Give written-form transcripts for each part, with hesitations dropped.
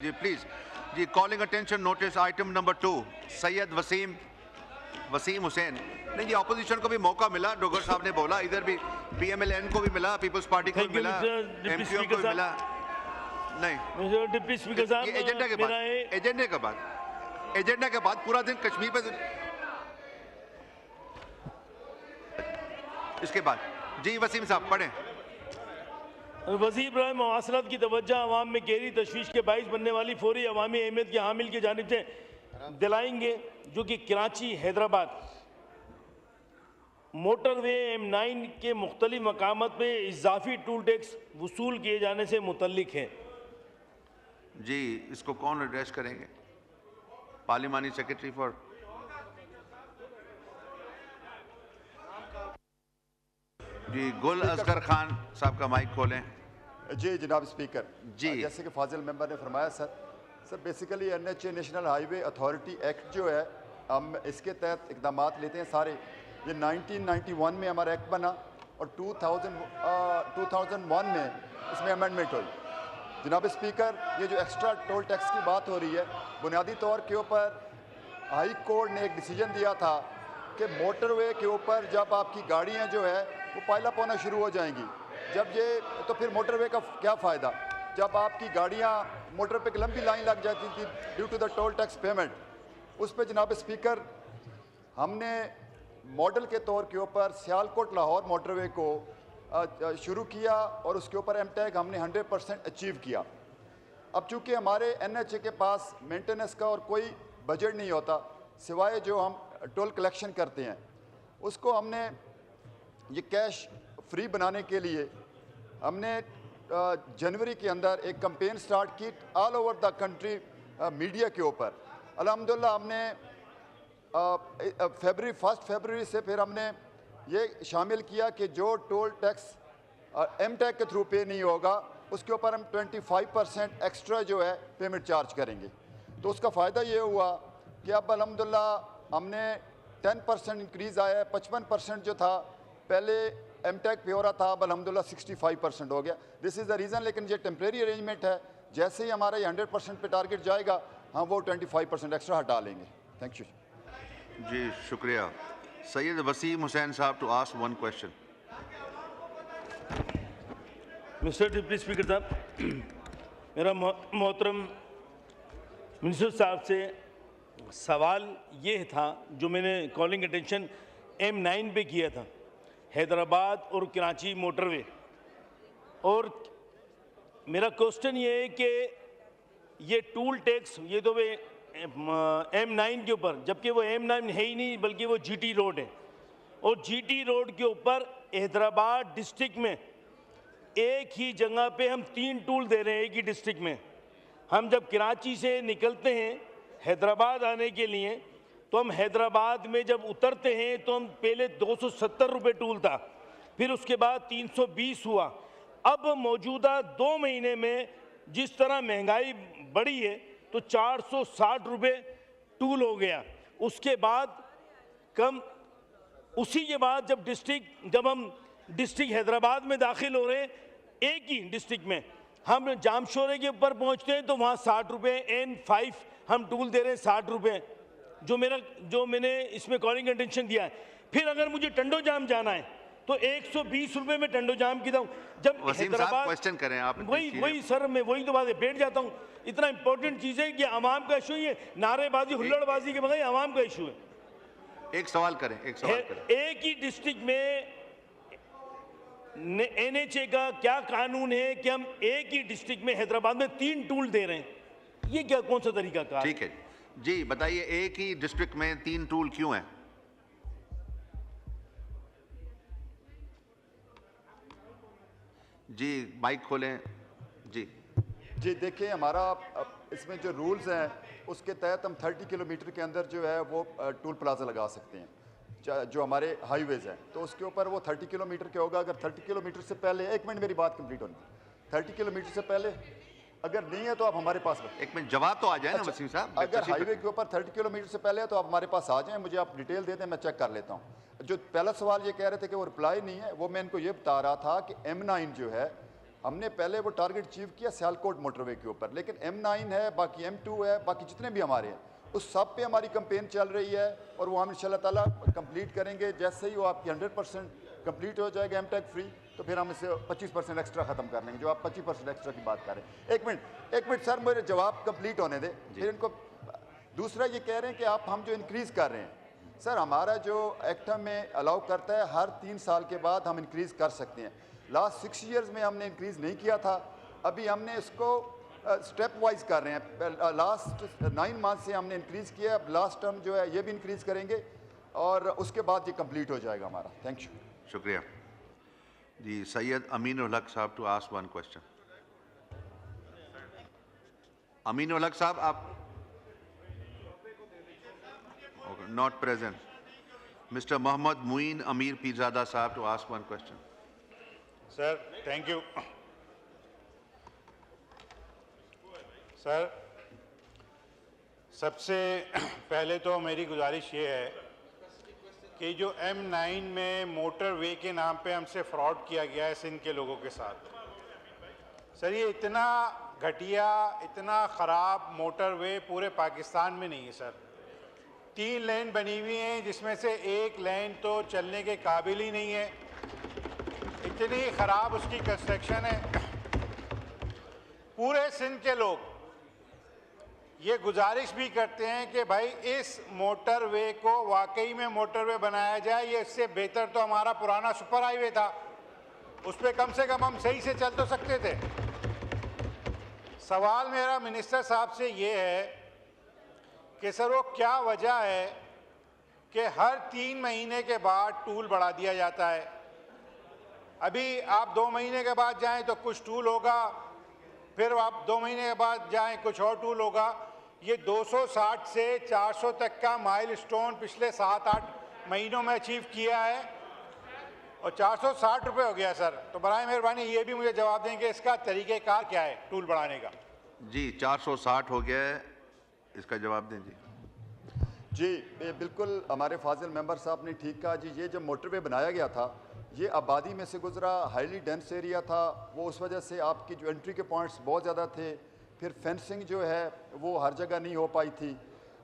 जी please जी, calling attention notice item number 2 Syed Waseem Hussain. नहीं जी, ऑपोजिशन को भी मौका मिला, डोगर साहब ने बोला, इधर भी पीएमएलएन को भी मिला, पीपल्स पार्टी को भी मिला, एमपीओ को भी मिला। नहीं डिप्टी स्पीकर साहब, एजेंडा के बाद पूरा दिन कश्मीर पे, इसके बाद जी वसीम साहब पढ़ें। वज़ीर बराए मवासलात की तवज्जो अवाम में गहरी तशवीश के बाइस बनने वाली फौरी अवामी अहमियत की हामिल की जानिब से दिलाएंगे, जो कि कराची हैदराबाद मोटरवे M9 के मुख्तलिफ मकामात पे इजाफी टूल टैक्स वसूल किए जाने से मुतल्लिक है। जी इसको कौन एड्रेस करेंगे? पार्लिमानी सेक्रेटरी फॉर जी गुल असगर खान साहब का माइक खोलें। जी जनाब स्पीकर जी, जैसे कि फाजिल मेंबर ने फरमाया sir basically NHA national highway authority act जो है, हम इसके तहत इकदाम लेते हैं सारे। ये 1991 में हमारा एक्ट बना और 2001 में इसमें अमेंडमेंट हुई। जनाब स्पीकर, ये जो एक्स्ट्रा टोल टैक्स की बात हो रही है, बुनियादी तौर के ऊपर हाई कोर्ट ने एक डिसीजन दिया था कि मोटरवे के ऊपर जब आपकी गाड़ियाँ जो है वो पाइलअप होना शुरू हो जाएंगी, जब ये तो फिर मोटरवे का क्या फ़ायदा जब आपकी गाड़ियाँ मोटर पे लंबी लाइन लग जाती थी due to the toll tax payment. उस पर जनाब स्पीकर हमने मॉडल के तौर के ऊपर सियालकोट लाहौर मोटरवे को शुरू किया और उसके ऊपर एमटैग हमने 100% अचीव किया। अब चूँकि हमारे NHA के पास मेंटेनेंस का और कोई बजट नहीं होता सिवाय जो हम टोल कलेक्शन करते हैं, उसको हमने ये कैश फ्री बनाने के लिए हमने जनवरी के अंदर एक कैंपेन स्टार्ट की all over the country media के ऊपर। अल्हम्दुलिल्लाह हमने फर्स्ट फरवरी से फिर हमने ये शामिल किया कि जो टोल टैक्स एमटैग के थ्रू पे नहीं होगा उसके ऊपर हम 25% एक्स्ट्रा जो है पेमेंट चार्ज करेंगे। तो उसका फ़ायदा ये हुआ कि अब अल्हम्दुलिल्लाह हमने 10% इंक्रीज़ आया है। 55% जो था पहले एमटैग पे हो रहा था, अब अल्हम्दुलिल्लाह 65% हो गया। This is the reason. लेकिन ये टेम्प्रेरी अरेंजमेंट है, जैसे ही हमारा ये 100% पे टारगेट जाएगा हम वो 25% एक्स्ट्रा हटा लेंगे। थैंक यू जी, शुक्रिया। सैयद वसीम हुसैन साहब to ask one question. Mister deputy speaker साहब, मेरा मोहतरम मिनिस्टर साहब से सवाल ये था जो मैंने कॉलिंग अटेंशन M9 पे किया था, हैदराबाद और कराची मोटरवे। और मेरा क्वेश्चन ये है कि ये टूल टैक्स ये तो वे M9 के ऊपर, जबकि वो M9 है ही नहीं बल्कि वो GT रोड है, और GT रोड के ऊपर हैदराबाद डिस्ट्रिक्ट में एक ही जगह पे हम 3 टूल दे रहे हैं एक ही डिस्ट्रिक्ट में। हम जब कराची से निकलते हैं हैदराबाद आने के लिए, तो हम हैदराबाद में जब उतरते हैं तो हम पहले 270 रुपये टूल था, फिर उसके बाद 320 हुआ। अब मौजूदा 2 महीने में जिस तरह महंगाई बढ़ी है तो 460 रुपये टूल हो गया। उसके बाद उसी के बाद जब हम डिस्ट्रिक्ट हैदराबाद में दाखिल हो रहे हैं, एक ही डिस्ट्रिक्ट में हम जामशोरे के ऊपर पहुंचते हैं तो वहाँ 60 रुपये N5 हम टूल दे रहे हैं 60 रुपये, जो मैंने इसमें कॉलिंग अटेंशन दिया है। फिर अगर मुझे टंडो जाम जाना है तो 120 रुपये में टंडो जाम की दूँ। जब हैदराबाद क्वेश्चन करें आप। वही सर, मैं वही तो बात है, बैठ जाता हूँ। इतना इंपॉर्टेंट चीज़ है कि आवाम का इशू है, नारेबाजी हुल्लड़बाजी के बगैर आवाम का इशू है। एक सवाल करें। एक ही डिस्ट्रिक्ट में NHA का क्या कानून है कि हम एक ही डिस्ट्रिक्ट में हैदराबाद में 3 टूल दे रहे हैं? ये क्या कौन सा तरीका कार? ठीक है जी, बताइए एक ही डिस्ट्रिक्ट में 3 टूल क्यों हैं? जी माइक खोलें। जी देखिए, हमारा इसमें जो रूल्स हैं उसके तहत हम 30 किलोमीटर के अंदर जो है वो टूल प्लाजा लगा सकते हैं जो हमारे हाईवेज़ हैं, तो उसके ऊपर वो 30 किलोमीटर के होगा। अगर 30 किलोमीटर से पहले, एक मिनट मेरी बात कंप्लीट होनी, 30 किलोमीटर से पहले अगर नहीं है तो आप हमारे पास, एक मिनट जवाब तो आ जाए ना वसीम साहब। अगर हाईवे के ऊपर 30 किलोमीटर से पहले है तो आप हमारे पास आ जाएं, मुझे आप डिटेल दे दें, मैं चेक कर लेता हूं। जो पहला सवाल ये कह रहे थे कि वो रिप्लाई नहीं है, वो मैं इनको ये बता रहा था कि M9 जो है हमने पहले वो टारगेट अचीव किया सियालकोट मोटरवे के ऊपर, लेकिन M9 है, बाकी M2 है, बाकी जितने भी हमारे हैं उस सब पे हमारी कैंपेन चल रही है और वो हम इंशाल्लाह ताला कंप्लीट करेंगे। जैसे ही वो आपकी 100% कंप्लीट हो जाएगा M-Tech फ्री, तो फिर हम इसे 25% एक्स्ट्रा ख़त्म कर लेंगे, जो आप 25% एक्स्ट्रा की बात कर रहे हैं। एक मिनट सर, मेरे जवाब कंप्लीट होने दें, फिर इनको। दूसरा ये कह रहे हैं कि हम जो इंक्रीज़ कर रहे हैं, सर हमारा जो एक्ट में अलाउ करता है हर 3 साल के बाद हम इंक्रीज़ कर सकते हैं। लास्ट 6 ईयर्स में हमने इंक्रीज़ नहीं किया था, अभी हमने इसको स्टेप वाइज कर रहे हैं। लास्ट 9 मंथ से हमने इंक्रीज़ किया, अब लास्ट टर्म जो है ये भी इंक्रीज़ करेंगे और उसके बाद ये कंप्लीट हो जाएगा हमारा। Thank you. शुक्रिया जी। सैयद अमीन उल हक साहब to ask one question. Amin ul Haq साहब, आप not present. Mister Mohammad Muin Amir Pirzada साहब to ask one question. Sir thank you. Sir सबसे पहले तो मेरी गुजारिश ये है कि जो M9 में मोटरवे के नाम पे हमसे फ्रॉड किया गया है सिंध के लोगों के साथ, सर ये इतना घटिया, इतना ख़राब मोटरवे पूरे पाकिस्तान में नहीं है सर। 3 लेन बनी हुई हैं जिसमें से 1 लेन तो चलने के काबिल ही नहीं है, इतनी ख़राब उसकी कंस्ट्रक्शन है। पूरे सिंध के लोग ये गुजारिश भी करते हैं कि भाई इस मोटरवे को वाकई में मोटरवे बनाया जाए। ये इससे बेहतर तो हमारा पुराना सुपर हाईवे था, उस पर कम से कम हम सही से चल तो सकते थे। सवाल मेरा मिनिस्टर साहब से ये है कि सर वो क्या वजह है कि हर 3 महीने के बाद टूल बढ़ा दिया जाता है। अभी आप 2 महीने के बाद जाएं तो कुछ टूल होगा, फिर आप 2 महीने के बाद जाएं कुछ और टूल होगा। ये 260 से 400 तक का माइलस्टोन पिछले 7-8 महीनों में अचीव किया है और 460 रुपये हो गया सर। तो बराए मेहरबानी ये भी मुझे जवाब दें कि इसका तरीक़ेकार क्या है टूल बढ़ाने का। जी 460 हो गया है, इसका जवाब दें जी। जी बिल्कुल हमारे फाजिल मेंबर साहब ने ठीक कहा जी। ये जब मोटरवे बनाया गया था ये आबादी में से गुजरा, हाईली डेंस एरिया था, वो उस वजह से आपकी जो एंट्री के पॉइंट्स बहुत ज़्यादा थे, फिर फेंसिंग जो है वो हर जगह नहीं हो पाई थी।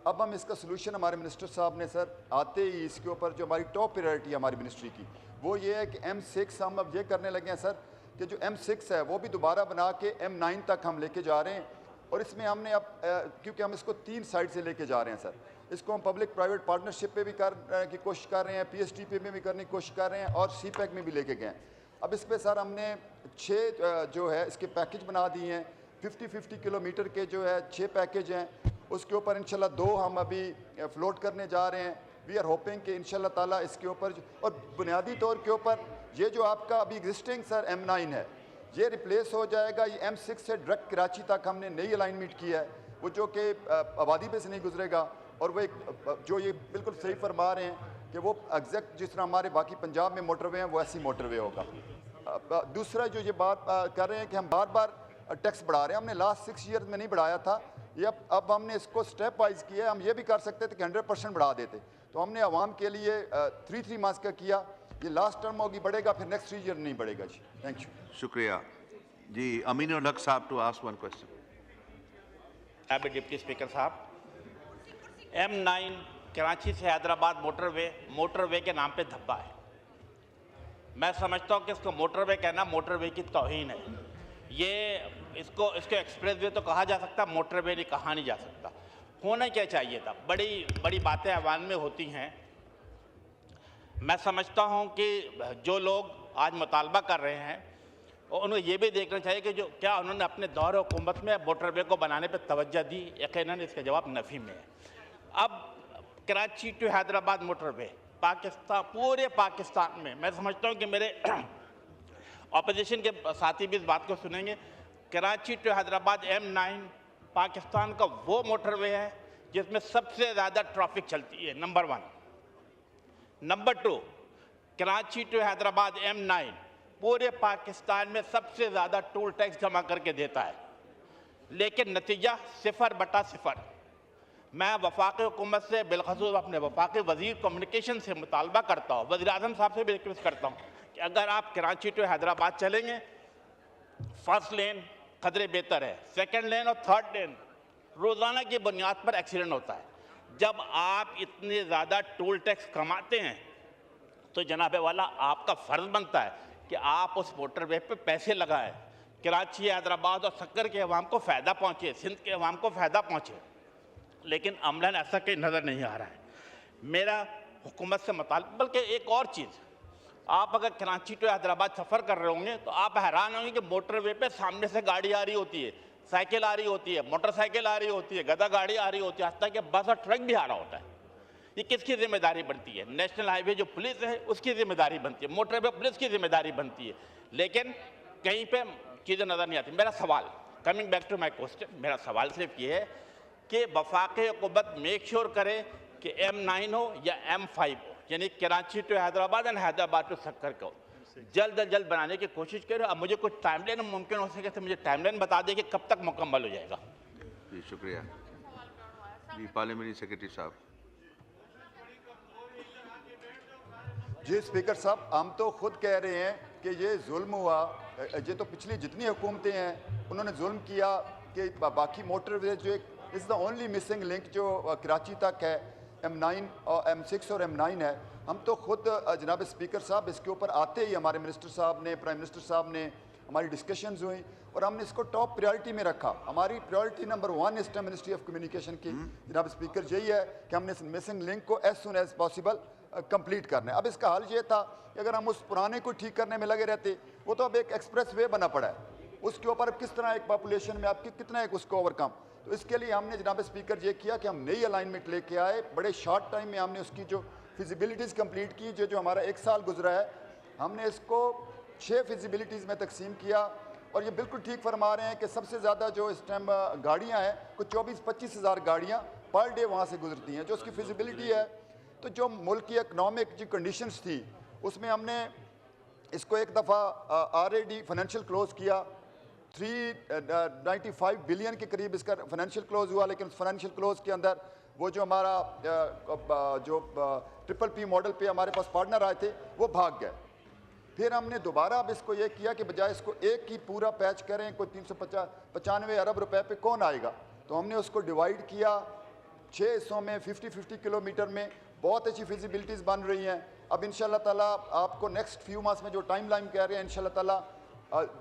अब हम इसका सलूशन हमारे मिनिस्टर साहब ने सर आते ही इसके ऊपर जो हमारी टॉप प्रायोरिटी है हमारी मिनिस्ट्री की वो ये है कि M6 हम अब ये करने लगे हैं सर कि जो M6 है वो भी दोबारा बना के M9 तक हम लेके जा रहे हैं। और इसमें हमने अब क्योंकि हम इसको 3 साइड से लेके जा रहे हैं सर, इसको हम पब्लिक प्राइवेट पार्टनरशिप पे भी करने की कोशिश कर रहे हैं, PSTP में भी करने की कोशिश कर रहे हैं और CPEC में भी लेके गए हैं। अब इस पे सर हमने 6 जो है इसके पैकेज बना दिए हैं। 50-50 किलोमीटर के जो है 6 पैकेज हैं, उसके ऊपर इंशाल्लाह 2 हम अभी फ्लोट करने जा रहे हैं। वी आर होपिंग कि इंशाल्लाह ताला इसके ऊपर और बुनियादी तौर के ऊपर ये जो आपका अभी एग्जिस्टिंग सर M9 है ये रिप्लेस हो जाएगा। ये M6 से डायरेक्ट कराची तक हमने नई अलाइनमेंट किया है, वो जो कि आबादी पे से नहीं गुजरेगा। और वो एक जो ये बिल्कुल सही फरमा रहे हैं कि वो एग्जैक्ट जिस तरह हमारे बाकी पंजाब में मोटरवे हैं वो ऐसी मोटरवे होगा। दूसरा जो ये बात कर रहे हैं कि हम बार बार टैक्स बढ़ा रहे हैं, हमने लास्ट 6 ईयर्स में नहीं बढ़ाया था, ये अब हमने इसको स्टेप वाइज किया है। हम ये भी कर सकते थे कि 100% बढ़ा देते, तो हमने आवाम के लिए 3 मंथ्स का किया। ये लास्ट टर्म होगी बढ़ेगा, फिर नेक्स्ट 3 ईयर नहीं बढ़ेगा जी। Thank you. शुक्रिया जी। अमीन उल हक साहब to ask one question. Deputy speaker साहब, M9 कराची से हैदराबाद मोटरवे के नाम पे धब्बा है। मैं समझता हूँ कि इसको मोटरवे कहना मोटरवे की तौहीन है। ये इसको एक्सप्रेसवे तो कहा जा सकता, मोटरवे नहीं कहा नहीं जा सकता। होना क्या चाहिए था, बड़ी बातें अवान में होती हैं। मैं समझता हूँ कि जो लोग आज मुतालबा कर रहे हैं उन्हें ये भी देखना चाहिए कि जो क्या उन्होंने अपने दौर हुकूमत में मोटरवे को बनाने पर तवज्जो दी। यकीनन इसका जवाब नफ़ी में है। अब कराची टू हैदराबाद मोटरवे पूरे पाकिस्तान में, मैं समझता हूँ कि मेरे ऑपोजिशन के साथी भी इस बात को सुनेंगे, कराची टू हैदराबाद M9 पाकिस्तान का वो मोटरवे है जिसमें सबसे ज़्यादा ट्रैफिक चलती है, number 1। Number 2, Karachi to Hyderabad M9 पूरे पाकिस्तान में सबसे ज़्यादा टोल टैक्स जमा करके देता है, लेकिन नतीजा 0/0। मैं वफाकी हुकूमत से बिलखसूस अपने वफाकी वज़ीर कम्युनिकेशन से मुतालबा करता हूँ, वज़ीर आज़म साहब से भी रिक्वेस्ट करता हूँ कि अगर आप कराची टू हैदराबाद चलेंगे फर्स्ट लेन खतरे बेहतर है, सेकंड लेन और थर्ड लेन रोज़ाना की बुनियाद पर एक्सीडेंट होता है। जब आप इतने ज़्यादा टोल टैक्स कमाते हैं तो जनाबे वाला आपका फ़र्ज़ बनता है कि आप उस मोटरवे पे पैसे लगाएं, कराची, हैदराबाद और सक्कर के अवाम को फ़ायदा पहुँचे, सिंध के अवाम को फ़ायदा पहुँचे। लेकिन अमलन ऐसा कहीं नज़र नहीं आ रहा है। मेरा हुकूमत से मुताल्लिक़, बल्कि एक और चीज़, आप अगर कराची टू हैदराबाद सफ़र कर रहे होंगे तो आप हैरान होंगे कि मोटरवे पे सामने से गाड़ी आ रही होती है, साइकिल आ रही होती है, मोटरसाइकिल आ रही होती है, गधा गाड़ी आ रही होती है, हत्ता कि बस और ट्रक भी आ रहा होता है। ये किसकी जिम्मेदारी बनती है? नेशनल हाईवे जो पुलिस है उसकी जिम्मेदारी बनती है, मोटरवे पुलिस की जिम्मेदारी बनती है, लेकिन कहीं पे चीज़ें नज़र नहीं आती। मेरा सवाल, coming back to my question, मेरा सवाल सिर्फ ये है कि वफाक़ हुकूमत मेक श्योर करे कि M9 हो या M5 हो, यानी Karachi to Hyderabad and Hyderabad to Sukkur को जल्द अज जल्द बनाने की कोशिश करें। अब मुझे कुछ टाइमलाइन मुमकिन हो सके तो मुझे टाइमलाइन बता दें कि कब तक मुकम्मल हो जाएगा। जी शुक्रिया। जी पार्लियामेंट्री सेक्रेटरी साहब। जी स्पीकर साहब, हम तो खुद कह रहे हैं कि ये जुल्म हुआ, ये तो पिछली जितनी हुकूमतें हैं उन्होंने जुल्म किया कि बाकी मोटरवे जो is the only missing link जो कराची तक है, M9 और M6 और M9 है। हम तो खुद जनाब स्पीकर साहब इसके ऊपर आते ही हमारे मिनिस्टर साहब ने, प्राइम मिनिस्टर साहब ने, हमारी डिस्कशंस हुई और हमने इसको टॉप प्रायोरिटी में रखा। हमारी प्रायोरिटी नंबर 1 इस टाइम मिनिस्ट्री ऑफ कम्युनिकेशन की जनाब स्पीकर यही है कि हमने इस मिसिंग लिंक को as soon as possible complete करना है। अब इसका हल ये था कि अगर हम उस पुराने को ठीक करने में लगे रहते, वो तो अब एक एक्सप्रेस वे बना पड़ा है, उसके ऊपर अब किस तरह एक पॉपुलेशन में आपकी कितना एक उसको ओवरकम, तो इसके लिए हमने जनाब स्पीकर ये किया कि हम नई अलाइनमेंट लेके आए। बड़े शॉर्ट टाइम में हमने उसकी जो फिजिबिलिटीज़ कंप्लीट की, जो हमारा 1 साल गुजरा है, हमने इसको 6 फिजिबिलिटीज़ में तकसीम किया। और ये बिल्कुल ठीक फरमा रहे हैं कि सबसे ज़्यादा जो इस टाइम गाड़ियाँ हैं, कुछ 24-25 हज़ार गाड़ियाँ पर डे वहाँ से गुजरती हैं, जो उसकी फिजिबिलिटी है। तो जो मुल्क की इकनॉमिक जो कंडीशंस थी उसमें हमने इसको एक दफ़ा RAD फाइनेंशियल क्लोज किया, 395 बिलियन के करीब इसका फाइनेंशियल क्लोज हुआ। लेकिन फाइनेंशियल क्लोज के अंदर वो जो हमारा जो PPP मॉडल पे हमारे पास पार्टनर आए थे वो भाग गए। फिर हमने दोबारा अब इसको ये किया कि बजाय इसको एक ही पूरा पैच करें, कोई 395 अरब रुपए पे कौन आएगा, तो हमने उसको डिवाइड किया 6 हिस्सों में, 50-50 किलोमीटर में। बहुत अच्छी फिजिबिलिटीज़ बन रही हैं। अब इंशाल्लाह ताला आपको नेक्स्ट फ्यू मंथ्स में जो टाइम लाइन कह रहे हैं, इंशाल्लाह ताला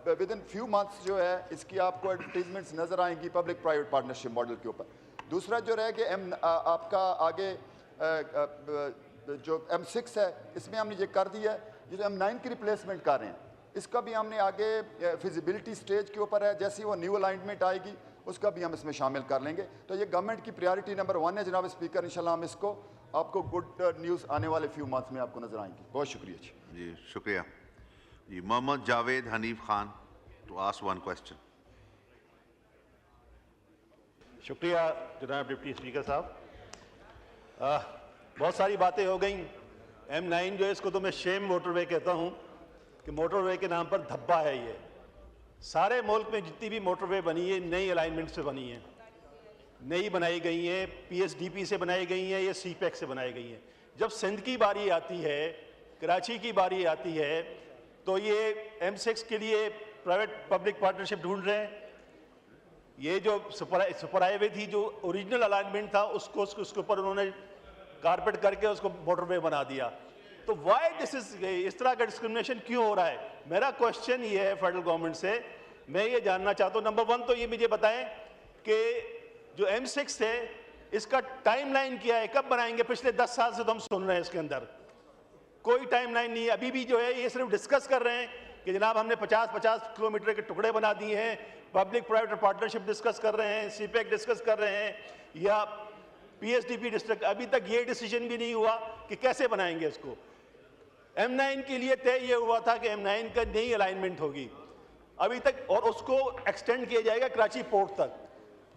विद इन फ्यू मंथ्स जो है इसकी आपको एडवर्टीजमेंट्स नज़र आएंगी पब्लिक प्राइवेट पार्टनरशिप मॉडल के ऊपर। दूसरा जो रह गया आपका आगे जो M6 है, इसमें हमने ये कर दिया है, ये जो M9 की रिप्लेसमेंट कर रहे हैं, इसका भी हमने आगे फिजिबिलिटी स्टेज के ऊपर है, जैसे ही वो न्यू अलाइनमेंट आएगी उसका भी हम इसमें शामिल कर लेंगे। तो ये गवर्नमेंट की प्रायोरिटी नंबर 1 है जनाब स्पीकर। इंशाल्लाह हम इसको आपको गुड न्यूज़ आने वाले फ्यू मंथ्स में आपको नजर आएंगी। बहुत शुक्रिया जी शुक्रिया। जी Mohammad Javed Hanif Khan to ask 1 question. शुक्रिया जनाब डिप्टी स्पीकर साहब। बहुत सारी बातें हो गई। M9 जो है इसको तो मैं शेम मोटरवे कहता हूँ कि मोटरवे के नाम पर धब्बा है। ये सारे मुल्क में जितनी भी मोटरवे बनी है नई अलाइनमेंट से बनी है, नई बनाई गई हैं, PSDP से बनाई गई हैं, ये CPEC से बनाई गई हैं। जब सिंध की बारी आती है, कराची की बारी आती है, तो ये M6 के लिए प्राइवेट पब्लिक पार्टनरशिप ढूंढ रहे हैं। ये जो सुपर हाईवे थी, जो ओरिजिनल अलाइनमेंट था, उसको उसके ऊपर उन्होंने कारपेट करके उसको मोटरवे बना दिया। तो वाई दिस इज, इस तरह का डिस्क्रिमिनेशन क्यों हो रहा है? मेरा क्वेश्चन ये है फेडरल गवर्नमेंट से, मैं ये जानना चाहता हूँ, नंबर 1 तो ये मुझे बताएं कि जो M6 है इसका टाइमलाइन क्या है, कब बनाएंगे? पिछले 10 साल से तो हम सुन रहे हैं इसके अंदर कोई टाइमलाइन नहीं है। अभी भी जो है ये सिर्फ डिस्कस कर रहे हैं कि जनाब हमने 50-50 किलोमीटर के टुकड़े बना दिए हैं, पब्लिक प्राइवेट पार्टनरशिप डिस्कस कर रहे हैं, CPEC डिस्कस कर रहे हैं, या PSDP डिस्ट्रिक्ट। अभी तक ये डिसीजन भी नहीं हुआ कि कैसे बनाएंगे इसको। M9 के लिए तय ये हुआ था कि M9 का नई अलाइनमेंट होगी अभी तक, और उसको एक्सटेंड किया जाएगा कराची पोर्ट तक।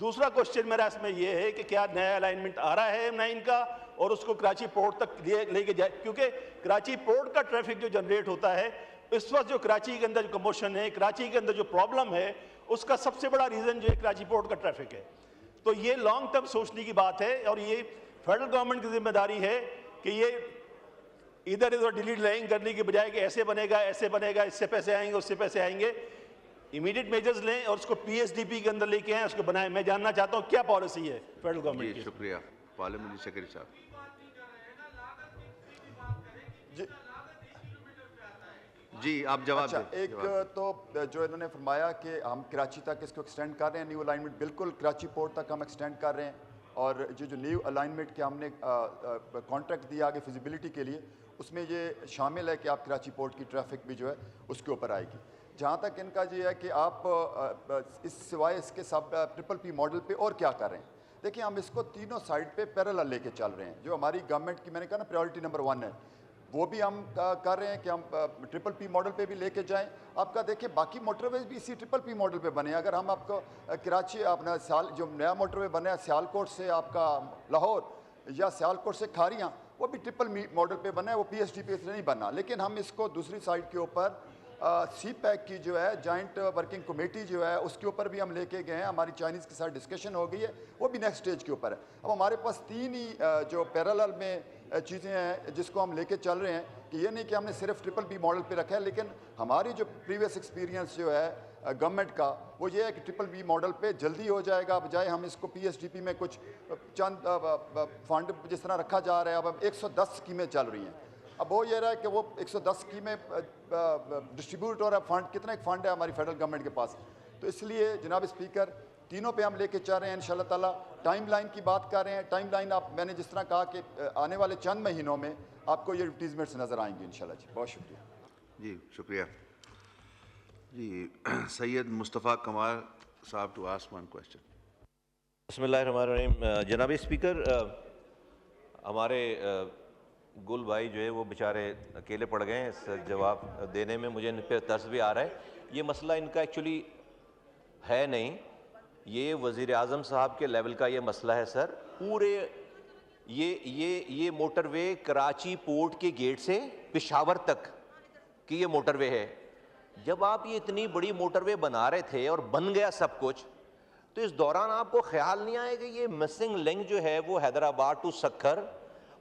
दूसरा क्वेश्चन मेरा इसमें यह है कि क्या नया अलाइनमेंट आ रहा है M9 का और उसको कराची पोर्ट तक लेके जाए, क्योंकि कराची पोर्ट का ट्रैफिक जो जनरेट होता है इस वक्त, जो कराची के अंदर जो कमोशन है, कराची के अंदर जो प्रॉब्लम है, उसका सबसे बड़ा रीज़न जो है कराची पोर्ट का ट्रैफिक है। तो ये लॉन्ग टर्म सोचने की बात है और ये फेडरल गवर्नमेंट की जिम्मेदारी है कि ये इधर उधर डिलीट लाइन करने की बजाय कि ऐसे बनेगा, इससे पैसे आएंगे, उससे पैसे आएंगे, इमीडिएट मेजर्स लें और उसको पीएसडीपी के अंदर लेके आए, उसको बनाएं। मैं जानना चाहता हूँ क्या पॉलिसी है फेडरल गवर्नमेंट जी की। शुक्रिया पार्लियामेंट्री सेक्रेटरी साहब। जी आप जवाब अच्छा, दें। एक तो जो इन्होंने फरमाया कि हम कराची तक इसको एक्सटेंड कर रहे हैं, न्यू अलाइनमेंट बिल्कुल कराची पोर्ट तक हम एक्सटेंड कर रहे हैं, और जो न्यू अलाइनमेंट के हमने कॉन्ट्रैक्ट दिया आगे फिजिबिलिटी के लिए, उसमें ये शामिल है कि आप कराची पोर्ट की ट्रैफिक भी जो है उसके ऊपर आएगी। जहाँ तक इनका ये है कि आप इस सिवाय इसके सब ट्रिपल पी मॉडल पे और क्या कर रहे हैं, देखिए हम इसको तीनों साइड पे पैरेलल लेके चल रहे हैं। जो हमारी गवर्नमेंट की, मैंने कहा ना, प्रायोरिटी नंबर 1 है, वो भी हम कर रहे हैं कि हम ट्रिपल पी मॉडल पे भी लेके जाएं। आपका देखिए बाकी मोटरवेज भी इसी ट्रिपल पी मॉडल पे बने हैं। अगर हम आपको कराची अपना जो नया मोटरवे बना है सियालकोट से आपका लाहौर या सियालकोट से खारियाँ, वो भी ट्रिपल मॉडल पे बना है, वो पीएसडीपी से नहीं बना। लेकिन हम इसको दूसरी साइड के ऊपर सी पैक की जो है जॉइंट वर्किंग कमेटी जो है उसके ऊपर भी हम लेके गए हैं। हमारी चाइनीज़ के साथ डिस्कशन हो गई है, वो भी नेक्स्ट स्टेज के ऊपर है। अब हमारे पास 3 ही जो पैरेलल में चीज़ें हैं जिसको हम लेके चल रहे हैं, कि ये नहीं कि हमने सिर्फ ट्रिपल पी मॉडल पे रखा है, लेकिन हमारी जो प्रीवियस एक्सपीरियंस जो है गवर्नमेंट का, वो ये है कि ट्रिपल पी मॉडल पे जल्दी हो जाएगा, बजाय हम इसको पीएसडीपी में कुछ चंद फंड जिस तरह रखा जा रहा है। अब 110 स्कीमें चल रही हैं। अब वो ये रहा है कि वो 110 स्कीमें डिस्ट्रीब्यूट हो रहा है फंड, कितना एक फ़ंड है हमारी फेडरल गवर्नमेंट के पास। तो इसलिए जनाब स्पीकर, तीनों पे हम लेके चल रहे हैं इंशाल्लाह ताला। टाइम लाइन की बात कर रहे हैं, टाइम लाइन आप, मैंने जिस तरह कहा कि आने वाले चंद महीनों में आपको ये एडवर्टीजमेंट्स नज़र आएंगी इंशाल्लाह। जी बहुत शुक्रिया। जी शुक्रिया जी। सैयद मुस्तफ़ा कमाल साहब टू आस्क वन क्वेश्चन। बिस्मिल्लाहिर्रहमानिर्रहीम। जनाब स्पीकर, हमारे गुल भाई जो है वो बेचारे अकेले पड़ गए हैं इस जवाब देने में, मुझे इन पर तरस भी आ रहा है। ये मसला इनका एक्चुअली है नहीं, ये वज़ीर आज़म साहब के लेवल का ये मसला है सर। पूरे ये मोटरवे कराची पोर्ट के गेट से पेशावर तक की ये मोटरवे है। जब आप ये इतनी बड़ी मोटरवे बना रहे थे और बन गया सब कुछ, तो इस दौरान आपको ख्याल नहीं आया कि ये मिसिंग लिंक जो है वो हैदराबाद टू सक्खर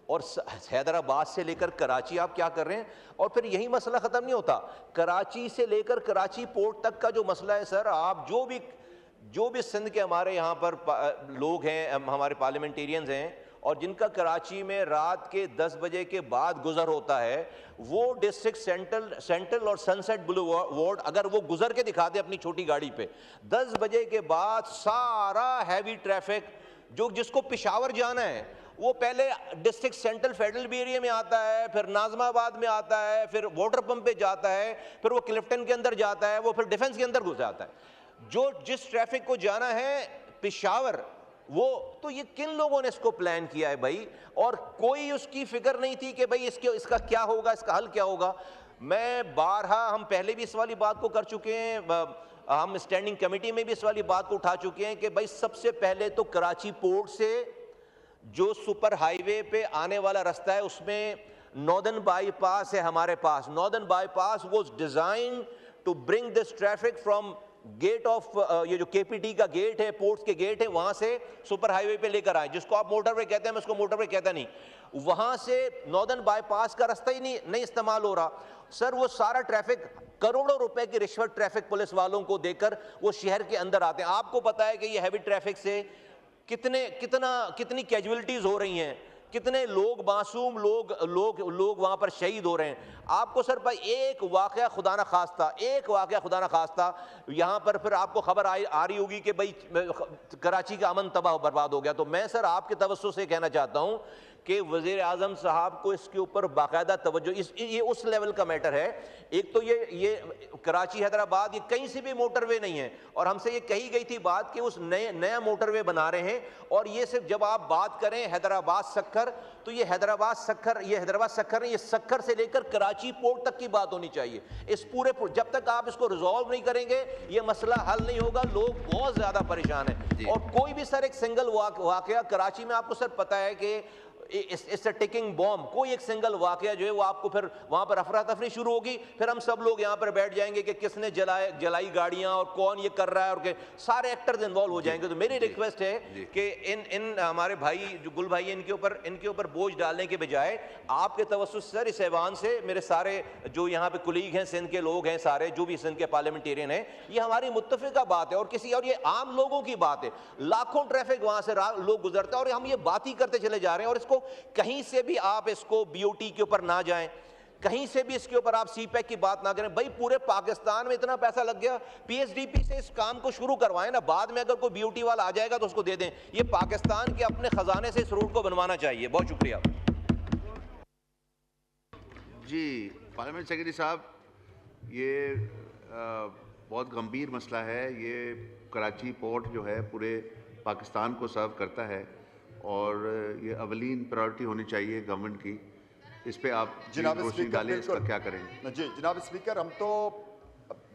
और हैदराबाद से लेकर कराची आप क्या कर रहे हैं? और फिर यही मसला ख़त्म नहीं होता, कराची से लेकर कराची पोर्ट तक का जो मसला है सर, आप जो भी सिंध के हमारे यहाँ पर लोग हैं, हमारे पार्लियामेंटेरियंस हैं, और जिनका कराची में रात के 10 बजे के बाद गुजर होता है, वो डिस्ट्रिक्ट सेंट्रल और सनसेट ब्लू वार्ड अगर वो गुजर के दिखा दे अपनी छोटी गाड़ी पे, 10 बजे के बाद सारा हैवी ट्रैफिक जिसको पेशावर जाना है, वो पहले डिस्ट्रिक्ट सेंट्रल फेडरल भी एरिया में आता है, फिर नाजमाबाद में आता है, फिर वाटर पंप पे जाता है, फिर वो क्लिफ्टन के अंदर जाता है, वो फिर डिफेंस के अंदर घुस जाता है। जिस ट्रैफिक को जाना है पेशावर, वो तो ये किन लोगों ने इसको प्लान किया है भाई? और कोई उसकी फिक्र नहीं थी कि भाई इसका क्या होगा, इसका हल क्या होगा। हम पहले भी इस वाली बात को कर चुके हैं, हम स्टैंडिंग कमेटी में भी इस वाली बात को उठा चुके हैं कि भाई सबसे पहले तो कराची पोर्ट से जो सुपर हाईवे पे आने वाला रास्ता है, उसमें नॉर्दर्न बाईपास है हमारे पास। Northern bypass was design to bring this traffic from gate of ये जो केपीटी का गेट है, पोर्ट्स के गेट है, वहां से सुपर हाईवे पे लेकर आए, जिसको आप मोटरवे कहते हैं, मैं उसको मोटरवे कहता नहीं। वहां से नॉर्दर्न बाईपास का रास्ता ही नहीं इस्तेमाल हो रहा सर। वो सारा ट्रैफिक, करोड़ों रुपए की रिश्वत ट्रैफिक पुलिस वालों को देकर वो शहर के अंदर आते हैं। आपको पता है कि ये हैवी ट्रैफिक से कितनी कैजुअलिटीज हो रही हैं, कितने लोग, मासूम लोग वहां पर शहीद हो रहे हैं। आपको सर भाई एक वाकया खुदा ना खास्ता यहाँ पर फिर आपको खबर आ रही होगी कि भाई कराची का अमन तबाह बर्बाद हो गया। तो मैं सर आपके तवज्जो से कहना चाहता हूँ कि वज़ीर आज़म साहब को इसके ऊपर बाकायदा तवज्जो, ये उस लेवल का मैटर है। एक तो ये कराची हैदराबाद ये कहीं से भी मोटरवे नहीं है, और हमसे ये कही गई थी बात कि उस नया मोटरवे बना रहे हैं। और ये सिर्फ जब आप बात करें हैदराबाद सक्खर, तो ये हैदराबाद सक्खर नहीं, ये सक्खर से लेकर कराची पोर्ट तक की बात होनी चाहिए। इस पूरे जब तक आप इसको रिजॉल्व नहीं करेंगे ये मसला हल नहीं होगा। लोग बहुत ज्यादा परेशान हैं। और कोई भी सर एक सिंगल वाकया कराची में, आपको सर पता है कि इट्स अ टिकिंग बॉम्ब। कोई एक सिंगल वाकया जो है वो आपको फिर वहां पर अफरा तफरी शुरू होगी, फिर हम सब लोग यहाँ पर बैठ जाएंगे कि किसने जलाई गाड़ियां और कौन ये कर रहा है, और सारे एक्टर्स इन्वॉल्व हो जाएंगे। तो मेरी रिक्वेस्ट है कि इन हमारे भाई जो गुल भाई इनके ऊपर बोझ डालने के बजाय आपके तवस्सुस सर इस ऐवान से मेरे सारे जो यहाँ पे कुलीग हैं, सिंध के लोग हैं, सारे जो भी सिंध के पार्लियामेंटेरियन हैं, ये हमारी मुत्तफिका बात है और ये आम लोगों की बात है। लाखों ट्रैफिक वहां से लोग गुजरते हैं और हम ये बात ही करते चले जा रहे हैं, और इसको कहीं से भी आप इसको बीओटी के ऊपर ना जाएं, कहीं से भी इसके ऊपर आप सीपैक की बात ना करें। भाई पूरे पाकिस्तान में इतना पैसा लग गया, पीएचडीपी से इस काम को शुरू करवाएं ना, बाद में अगर कोई बीओटी वाला आ जाएगा तो उसको दे दें। ये पाकिस्तान के अपने खजाने से इस रूट को बनवाना चाहिए। बहुत शुक्रिया जी। पार्लियामेंट सेक्रेटरी साहब, ये बहुत गंभीर मसला है। ये कराची पोर्ट जो है पूरे पाकिस्तान को सर्व करता है और ये अवलीन प्रायोरिटी होनी चाहिए गवर्नमेंट की। इस पे आप रोशनी डालें, इसका क्या करेंगे? जी जनाब स्पीकर,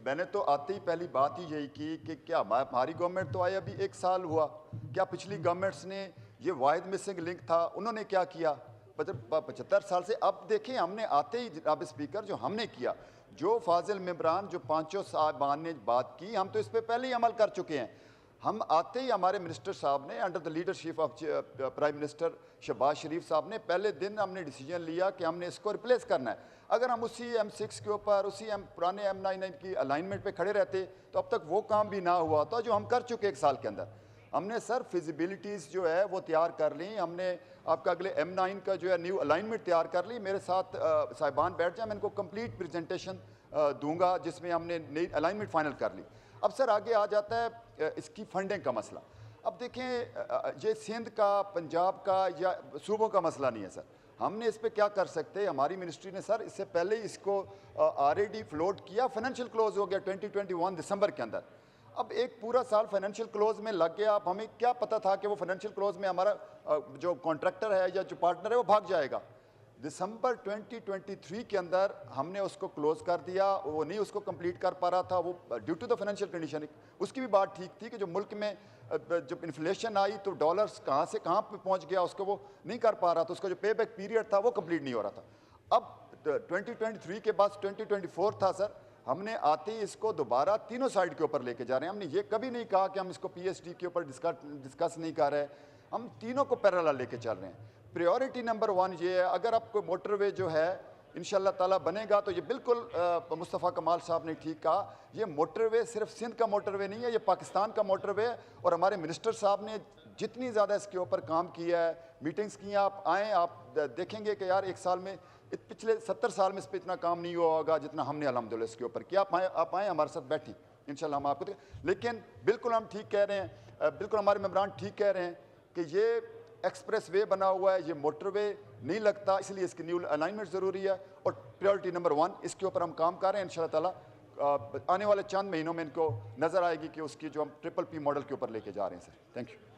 मैंने तो आते ही पहली बात ही यही की कि क्या हमारी गवर्नमेंट तो आई अभी 1 साल हुआ, क्या पिछली गवर्नमेंट्स ने ये वाहिद मिसिंग लिंक था उन्होंने क्या किया 75 साल से? अब देखें, हमने आते ही जनाब स्पीकर जो हमने किया, जो फाजिल मेम्बरान जो पांचों साहबान ने बात की, हम तो इस पर पहले ही अमल कर चुके हैं। हम आते ही हमारे मिनिस्टर साहब ने under the leadership of prime minister Shahbaz Sharif साहब ने पहले दिन हमने डिसीजन लिया कि हमने इसको रिप्लेस करना है। अगर हम उसी M6 के ऊपर उसी पुराने M99 की अलाइनमेंट पे खड़े रहते तो अब तक वो काम भी ना हुआ होता जो हम कर चुके 1 साल के अंदर। हमने सर फिजिबिलिटीज़ जो है वो तैयार कर ली, हमने आपका अगले M9 का जो है न्यू अलाइनमेंट तैयार कर ली। मेरे साथ साहिबान बैठ जाए, मैं इनको कंप्लीट प्रेजेंटेशन दूंगा जिसमें हमने नई अलाइनमेंट फाइनल कर ली। अब सर आगे आ जाता है इसकी फंडिंग का मसला। अब देखें, ये सिंध का, पंजाब का या सूबों का मसला नहीं है सर। हमने इस पर क्या कर सकते हैं, हमारी मिनिस्ट्री ने सर इससे पहले ही इसको ऑलरेडी फ्लोट किया, फाइनेंशियल क्लोज हो गया 2021 दिसंबर के अंदर। अब एक पूरा साल फाइनेंशियल क्लोज में लग गया। अब हमें क्या पता था कि वो फाइनेंशियल क्लोज में हमारा जो कॉन्ट्रैक्टर है या जो पार्टनर है वो भाग जाएगा। दिसंबर 2023 के अंदर हमने उसको क्लोज कर दिया, वो नहीं उसको कंप्लीट कर पा रहा था, वो due to the financial condition. उसकी भी बात ठीक थी कि जो मुल्क में जब इन्फ्लेशन आई तो डॉलर्स कहाँ से कहाँ पे पहुँच गया, उसको वो नहीं कर पा रहा था, उसका जो पे बैक पीरियड था वो कंप्लीट नहीं हो रहा था। अब 2023 के बाद 2024 था सर, हमने आते ही इसको दोबारा तीनों साइड के ऊपर लेके जा रहे हैं। हमने ये कभी नहीं कहा कि हम इसको पीएचडी के ऊपर डिस्कस नहीं कर रहे, हम तीनों को पैरेलल लेके चल रहे हैं। प्रायोरिटी नंबर 1 ये है, अगर आपको मोटरवे जो है इंशाल्लाह ताला बनेगा तो ये बिल्कुल मुस्तफ़ा कमाल साहब ने ठीक कहा, ये मोटरवे सिर्फ सिंध का मोटरवे नहीं है, ये पाकिस्तान का मोटरवे है। और हमारे मिनिस्टर साहब ने जितनी ज़्यादा इसके ऊपर काम किया है, मीटिंग्स की, आप आएँ आप देखेंगे कि यार 1 साल में, पिछले 70 साल में इस पर इतना काम नहीं हुआ होगा जितना हमने अल्हम्दुलिल्लाह इसके ऊपर किया। आप आएँ हमारे साथ बैठें, इंशाल्लाह हम आपको लेकिन बिल्कुल हम ठीक कह रहे हैं, बिल्कुल हमारे मेम्बरान ठीक कह रहे हैं कि ये एक्सप्रेस वे बना हुआ है, ये मोटरवे नहीं लगता, इसलिए इसकी न्यू अलाइनमेंट ज़रूरी है। और प्रायोरिटी नंबर 1 इसके ऊपर हम काम कर रहे हैं। इंशाल्लाह ताला आने वाले चंद महीनों में इनको नज़र आएगी कि उसकी जो हम ट्रिपल P मॉडल के ऊपर लेके जा रहे हैं सर। Thank you.